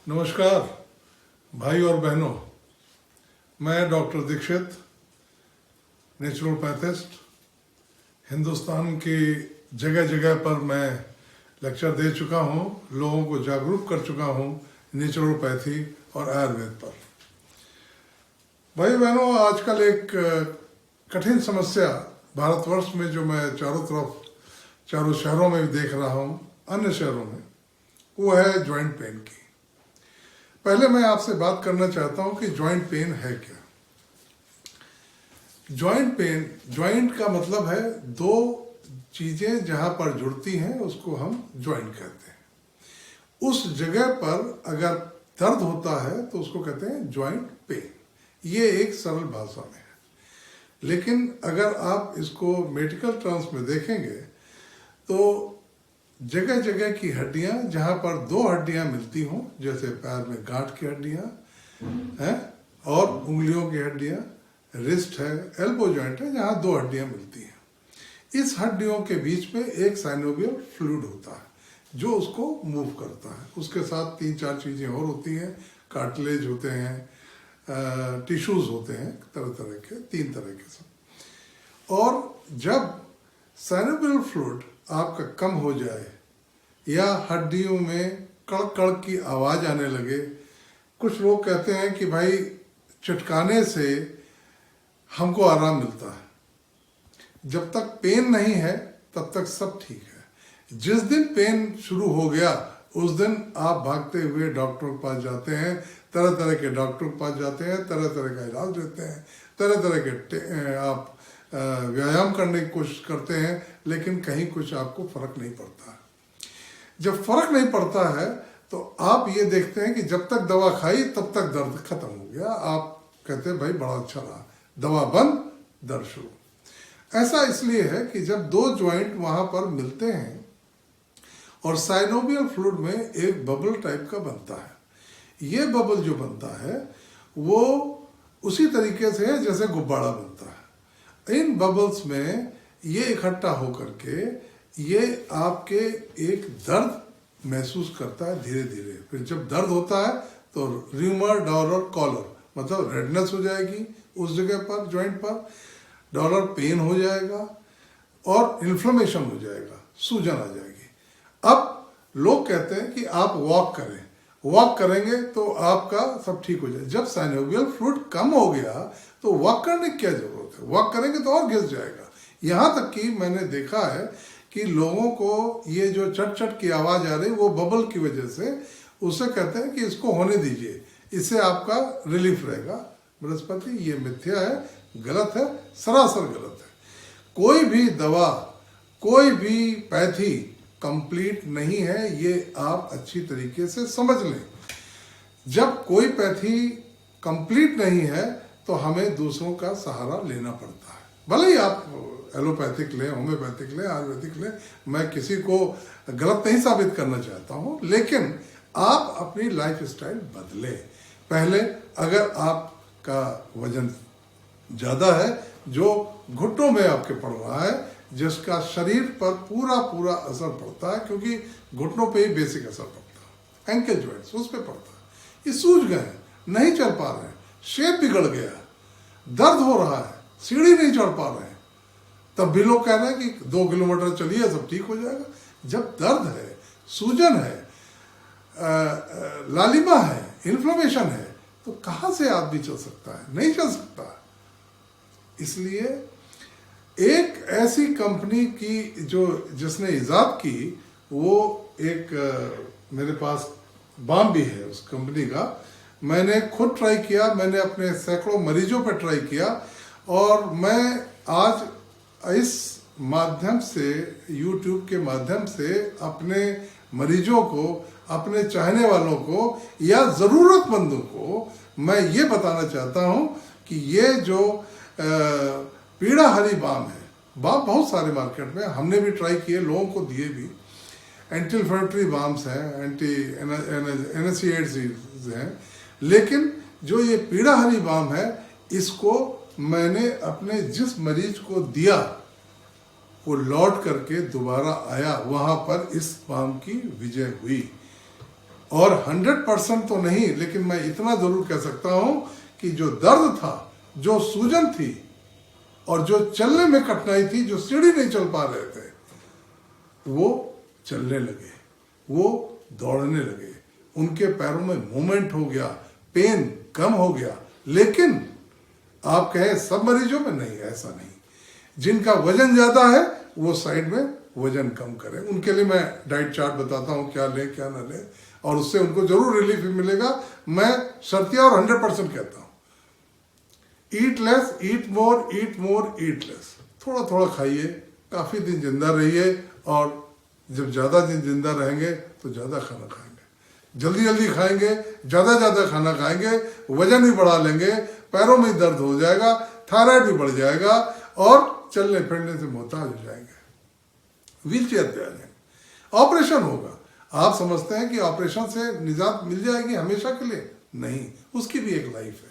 नमस्कार भाई और बहनों, मैं डॉक्टर दीक्षित, नेचुरोपैथिस्ट। हिंदुस्तान की जगह जगह पर मैं लेक्चर दे चुका हूँ, लोगों को जागरूक कर चुका हूँ नेचुरोपैथी और आयुर्वेद पर। भाई बहनों, आजकल एक कठिन समस्या भारतवर्ष में जो मैं चारों शहरों में भी देख रहा हूँ, अन्य शहरों में, वो है जॉइंट पेन की। पहले मैं आपसे बात करना चाहता हूं कि जॉइंट पेन है क्या। जॉइंट पेन, जॉइंट का मतलब है दो चीजें जहां पर जुड़ती हैं उसको हम जॉइंट कहते हैं। उस जगह पर अगर दर्द होता है तो उसको कहते हैं जॉइंट पेन। ये एक सरल भाषा में है, लेकिन अगर आप इसको मेडिकल टर्म्स में देखेंगे तो जगह जगह की हड्डियां, जहां पर दो हड्डियां मिलती हों, जैसे पैर में गांठ की हड्डियां हैं और उंगलियों की हड्डियां, रिस्ट है, एल्बो जॉइंट है, जहां दो हड्डियां मिलती हैं। इस हड्डियों के बीच में एक साइनोवियल फ्लूइड होता है जो उसको मूव करता है। उसके साथ 3-4 चीजें और होती हैं, कार्टिलेज होते हैं, टिश्यूज होते हैं, तरह तरह के, 3 तरह के सब। और जब साइनोवियल फ्लूइड आपका कम हो जाए या हड्डियों में कड़क कड़क की आवाज आने लगे, कुछ लोग कहते हैं कि भाई चटकाने से हमको आराम मिलता है। जब तक पेन नहीं है तब तक सब ठीक है। जिस दिन पेन शुरू हो गया उस दिन आप भागते हुए डॉक्टर के पास जाते हैं, तरह तरह के डॉक्टर के पास जाते हैं, तरह तरह का इलाज लेते हैं, तरह तरह के आप व्यायाम करने की कोशिश करते हैं, लेकिन कहीं कुछ आपको फर्क नहीं पड़ता है। जब फर्क नहीं पड़ता है तो आप ये देखते हैं कि जब तक दवा खाई तब तक दर्द खत्म हो गया। आप कहते हैं भाई बड़ा अच्छा रहा, दवा बंद, दर्द शुरू। ऐसा इसलिए है कि जब दो जॉइंट वहां पर मिलते हैं और साइनोवियल फ्लूइड में एक बबल टाइप का बनता है। ये बबल जो बनता है वो उसी तरीके से है जैसे गुब्बारा बनता है। इन बबल्स में ये इकट्ठा होकर के ये आपके एक दर्द महसूस करता है धीरे धीरे। फिर जब दर्द होता है तो र्यूमर, डॉलर, कॉलर, मतलब रेडनेस हो जाएगी उस जगह पर, जॉइंट पर, डॉलर पेन हो जाएगा और इन्फ्लेमेशन हो जाएगा, सूजन आ जाएगी। अब लोग कहते हैं कि आप वॉक करें, वॉक करेंगे तो आपका सब ठीक हो जाए। जब साइनोवियल फ्लूइड कम हो गया तो वॉक करने की क्या जरूरत है? वॉक करेंगे तो और घिस जाएगा। यहां तक कि मैंने देखा है कि लोगों को ये जो चट चट की आवाज आ रही वो बबल की वजह से, उसे कहते हैं कि इसको होने दीजिए, इससे आपका रिलीफ रहेगा। बृहस्पति, ये मिथ्या है, गलत है, सरासर गलत है। कोई भी दवा, कोई भी पैथी कंप्लीट नहीं है, ये आप अच्छी तरीके से समझ लें। जब कोई पैथी कंप्लीट नहीं है तो हमें दूसरों का सहारा लेना पड़ता है। भले ही आप एलोपैथिक लें, होम्योपैथिक लें, आयुर्वेदिक लें, मैं किसी को गलत नहीं साबित करना चाहता हूं, लेकिन आप अपनी लाइफ स्टाइल बदलें। पहले अगर आपका वजन ज्यादा है, जो घुटनों में आपके पड़ रहा है, जिसका शरीर पर पूरा असर पड़ता है, क्योंकि घुटनों पे ही बेसिक असर पड़ता है, एंकल जॉइंट्स उस पर पड़ता है, ये सूज गए, नहीं चल पा रहे हैं, शेप बिगड़ गया, दर्द हो रहा है, सीढ़ी नहीं चढ़ पा रहे हैं, तब भी लोग कह रहे हैं कि 2 किलोमीटर चलिए सब ठीक हो जाएगा। जब दर्द है, सूजन है, लालिमा है, इन्फ्लेमेशन है, तो कहां से आदमी चल सकता है? नहीं चल सकता। इसलिए एक ऐसी कंपनी की जिसने इजाद की, वो एक मेरे पास बाम भी है उस कंपनी का। मैंने खुद ट्राई किया, मैंने अपने सैकड़ों मरीजों पर ट्राई किया, और मैं आज इस माध्यम से, YouTube के माध्यम से अपने मरीजों को, अपने चाहने वालों को या ज़रूरतमंदों को मैं ये बताना चाहता हूँ कि ये जो पीड़ा हरी बाम है, बाम बहुत सारे मार्केट में, हमने भी ट्राई किए, लोगों को दिए भी, एंटी इन्फ्लेमेटरी बाम्स हैं, एंटी NSAIDs हैं, लेकिन जो ये पीड़ा हरी बाम है, इसको मैंने अपने जिस मरीज को दिया वो लौट करके दोबारा आया, वहां पर इस बाम की विजय हुई। और 100% तो नहीं, लेकिन मैं इतना जरूर कह सकता हूं कि जो दर्द था, जो सूजन थी और जो चलने में कठिनाई थी, जो सीढ़ी नहीं चल पा रहे थे, वो चलने लगे, वो दौड़ने लगे, उनके पैरों में मूवमेंट हो गया, पेन कम हो गया। लेकिन आप कहें सब मरीजों में, नहीं, ऐसा नहीं। जिनका वजन ज्यादा है वो साइड में वजन कम करें, उनके लिए मैं डाइट चार्ट बताता हूं, क्या लें क्या ना लें, और उससे उनको जरूर रिलीफ मिलेगा। मैं शर्तिया और 100% कहता हूं, ईट लेस, ईट मोर, ईट मोर, ईट लेस। थोड़ा थोड़ा खाइए, काफी दिन जिंदा रहिए, और जब ज्यादा दिन जिंदा रहेंगे तो ज्यादा खाना खाएंगे। जल्दी जल्दी खाएंगे, ज्यादा खाना खाएंगे, वजन भी बढ़ा लेंगे, पैरों में दर्द हो जाएगा, थायराइड भी बढ़ जाएगा, और चलने फिरने से मोहताज हो जाएंगे, व्हील चेयर पे आ जाएंगे। ऑपरेशन होगा, आप समझते हैं कि ऑपरेशन से निजात मिल जाएगी हमेशा के लिए? नहीं, उसकी भी एक लाइफ है।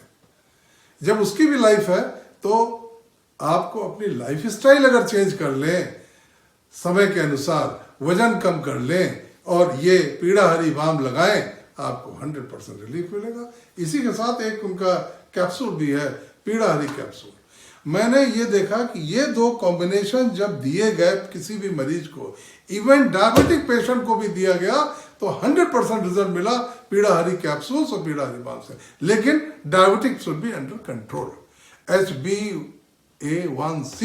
जब उसकी भी लाइफ है तो आपको अपनी लाइफ स्टाइल अगर चेंज कर लें, समय के अनुसार वजन कम कर लें और ये पीड़ा हरी बाम लगाएं, आपको 100% रिलीफ मिलेगा। इसी के साथ एक उनका कैप्सूल भी है, पीड़ा हरी कैप्सूल। मैंने ये देखा कि ये दो कॉम्बिनेशन जब दिए गए किसी भी मरीज को, इवन डायबिटिक पेशेंट को भी दिया गया, तो 100% रिजल्ट मिला पीड़ा हरी कैप्सूल और पीड़ा हरी बाम से। लेकिन diabetic should be under control. HbA1c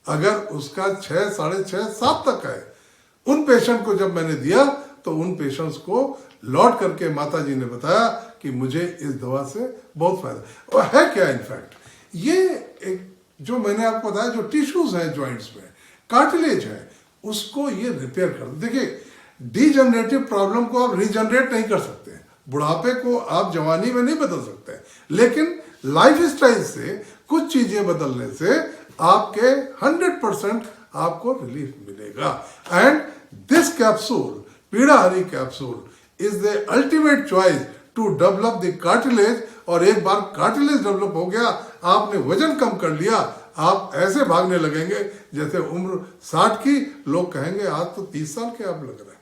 अगर उसका 6, 6.5, 7 तक है, उन पेशेंट को जब मैंने दिया तो उन पेशेंट्स को लौट करके माता जी ने बताया कि मुझे इस दवा से बहुत फायदा। और है क्या, इनफैक्ट ये एक जो मैंने आपको बताया, जो टिश्यूज हैं जॉइंट्स में, कार्टिलेज है, उसको ये रिपेयर कर। देखिए, डीजनरेटिव प्रॉब्लम को आप रीजनरेट नहीं कर सकते, बुढ़ापे को आप जवानी में नहीं बदल सकते, लेकिन लाइफ स्टाइल से कुछ चीजें बदलने से आपके 100% आपको रिलीफ मिलेगा। And this capsule, Peeda Hari capsule is the ultimate choice to develop the cartilage. और एक बार कार्टिलेज डेवलप हो गया, आपने वजन कम कर लिया, आप ऐसे भागने लगेंगे जैसे उम्र 60 की, लोग कहेंगे आज तो 30 साल के आप लग रहे हैं।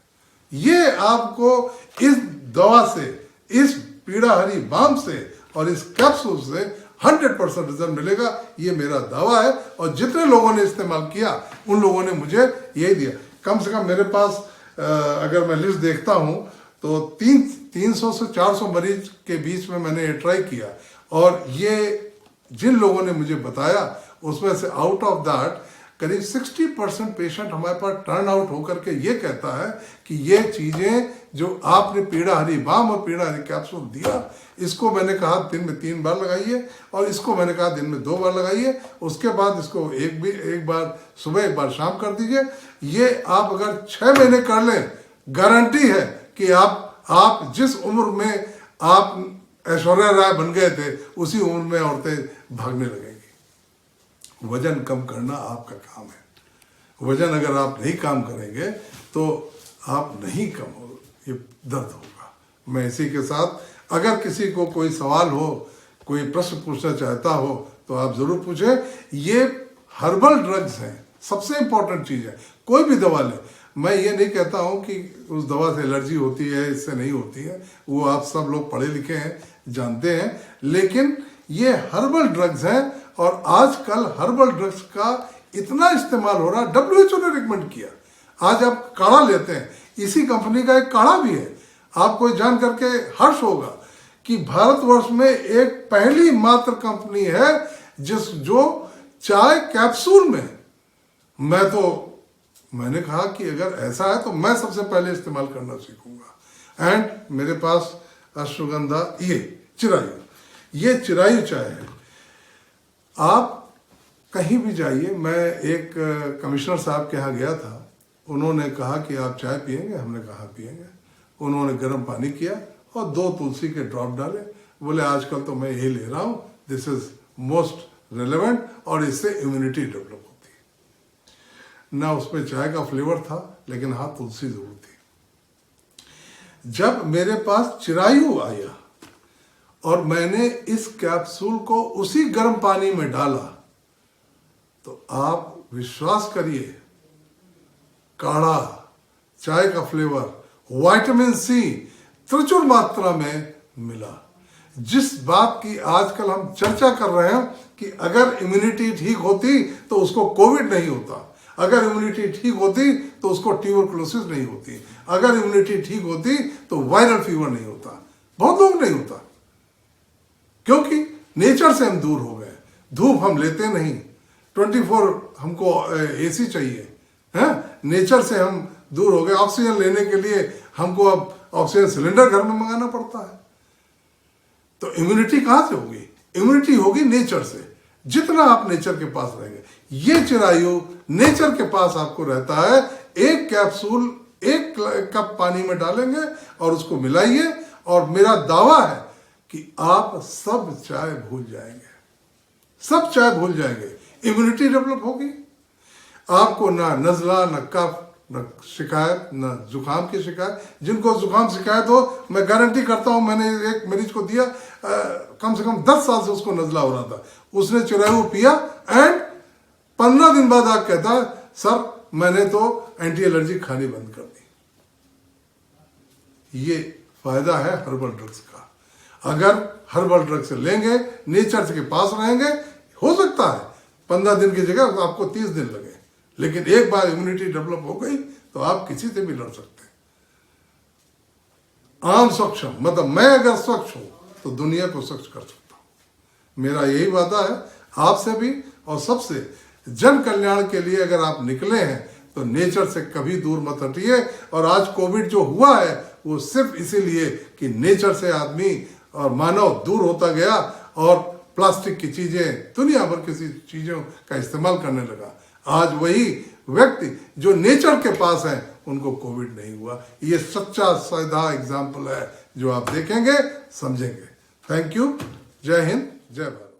ये आपको इस दवा से, इस पीड़ा हरी बाम से और इस कैप्सूल से 100% रिजल्ट मिलेगा, ये मेरा दावा है। और जितने लोगों ने इस्तेमाल किया उन लोगों ने मुझे यही दिया। कम से कम मेरे पास अगर मैं लिस्ट देखता हूं तो 300 से 400 मरीज के बीच में मैंने ये ट्राई किया, और ये जिन लोगों ने मुझे बताया उसमें से आउट ऑफ दैट करीब 60% पेशेंट हमारे पास टर्न आउट होकर के ये कहता है कि ये चीजें जो आपने पीड़ा हरी बाम और पीड़ा हरी कैप्सूल दिया, इसको मैंने कहा दिन में 3 बार लगाइए, और इसको मैंने कहा दिन में 2 बार लगाइए, उसके बाद इसको एक बार सुबह, एक बार शाम कर दीजिए। ये आप अगर 6 महीने कर लें, गारंटी है कि आप जिस उम्र में आप ऐश्वर्या राय बन गए थे, उसी उम्र में औरतें भागने लगेंगी। वजन कम करना आपका काम है। वजन अगर आप नहीं काम करेंगे तो आप नहीं कम हो, ये दर्द होगा। मैं इसी के साथ, अगर किसी को कोई सवाल हो, कोई प्रश्न पूछना चाहता हो, तो आप जरूर पूछें। ये हर्बल ड्रग्स हैं, सबसे इंपॉर्टेंट चीज है। कोई भी दवा ले, मैं ये नहीं कहता हूं कि उस दवा से एलर्जी होती है, इससे नहीं होती है, वो आप सब लोग पढ़े लिखे हैं, जानते हैं। लेकिन ये हर्बल ड्रग्स हैं, और आजकल हर्बल ड्रग्स का इतना इस्तेमाल हो रहा है, WHO ने रिकमेंड किया। आज आप काढ़ा लेते हैं, इसी कंपनी का एक काढ़ा भी है। आपको जान करके हर्ष होगा कि भारतवर्ष में एक पहली मात्र कंपनी है जो चाय कैप्सूल में, मैंने कहा कि अगर ऐसा है तो मैं सबसे पहले इस्तेमाल करना सीखूंगा। एंड मेरे पास अश्वगंधा, ये चिरायु चाय है। आप कहीं भी जाइए, मैं एक कमिश्नर साहब के यहाँ गया था, उन्होंने कहा कि आप चाय पियेंगे? हमने कहा पियेंगे। उन्होंने गर्म पानी किया और 2 तुलसी के ड्रॉप डाले, बोले आजकल तो मैं यही ले रहा हूँ, दिस इज मोस्ट रेलेवेंट, और इससे इम्यूनिटी डेवलप होती है। ना उसमें चाय का फ्लेवर था, लेकिन हाँ तुलसी जरूर थी। जब मेरे पास चिरायु आया और मैंने इस कैप्सूल को उसी गर्म पानी में डाला, तो आप विश्वास करिए, काढ़ा, चाय का फ्लेवर, विटामिन सी, प्रचुर मात्रा में मिला। जिस बात की आजकल हम चर्चा कर रहे हैं कि अगर इम्यूनिटी ठीक होती तो उसको कोविड नहीं होता, अगर इम्यूनिटी ठीक होती तो उसको ट्यूबरकुलोसिस नहीं होती, अगर इम्यूनिटी ठीक होती तो वायरल फीवर नहीं होता। बहुत लोग नहीं होता, क्योंकि नेचर से हम दूर हो गए। धूप हम लेते नहीं, 24 हमको एसी चाहिए, है, नेचर से हम दूर हो गए। ऑक्सीजन लेने के लिए हमको अब ऑक्सीजन सिलेंडर घर में मंगाना पड़ता है। तो इम्यूनिटी कहां से होगी? इम्यूनिटी होगी नेचर से। जितना आप नेचर के पास रहेंगे, ये चिरायु नेचर के पास आपको रहता है। एक कैप्सूल 1 कप पानी में डालेंगे और उसको मिलाइए, और मेरा दावा है कि आप सब चाय भूल जाएंगे, सब चाय भूल जाएंगे। इम्यूनिटी डेवलप होगी, आपको ना नजला, ना कफ, न शिकायत, न जुकाम की शिकायत। जिनको जुकाम शिकायत हो, मैं गारंटी करता हूं, मैंने एक मरीज को दिया, कम से कम 10 साल से उसको नजला हो रहा था, उसने चिरायु पिया एंड 15 दिन बाद आप कहता है सर मैंने तो एंटी एलर्जी खानी बंद कर दी। ये फायदा है हर्बल ड्रग्स का। अगर हर्बल ड्रग्स से लेंगे, नेचर के पास रहेंगे, हो सकता है 15 दिन की जगह आपको 30 दिन लगे, लेकिन एक बार इम्यूनिटी डेवलप हो गई तो आप किसी से भी लड़ सकते हैं। आम सक्षम मतलब मैं अगर स्वच्छ हूं तो दुनिया को स्वच्छ कर सकता हूं। मेरा यही वादा है आपसे भी और सबसे। जन कल्याण के लिए अगर आप निकले हैं तो नेचर से कभी दूर मत हटिए। और आज कोविड जो हुआ है वो सिर्फ इसीलिए कि नेचर से आदमी और मानव दूर होता गया और प्लास्टिक की चीजें, दुनिया भर की चीजों का इस्तेमाल करने लगा। आज वही व्यक्ति जो नेचर के पास है उनको कोविड नहीं हुआ। ये सच्चा सीधा एग्जाम्पल है जो आप देखेंगे, समझेंगे। Thank you. जय हिंद, जय भारत।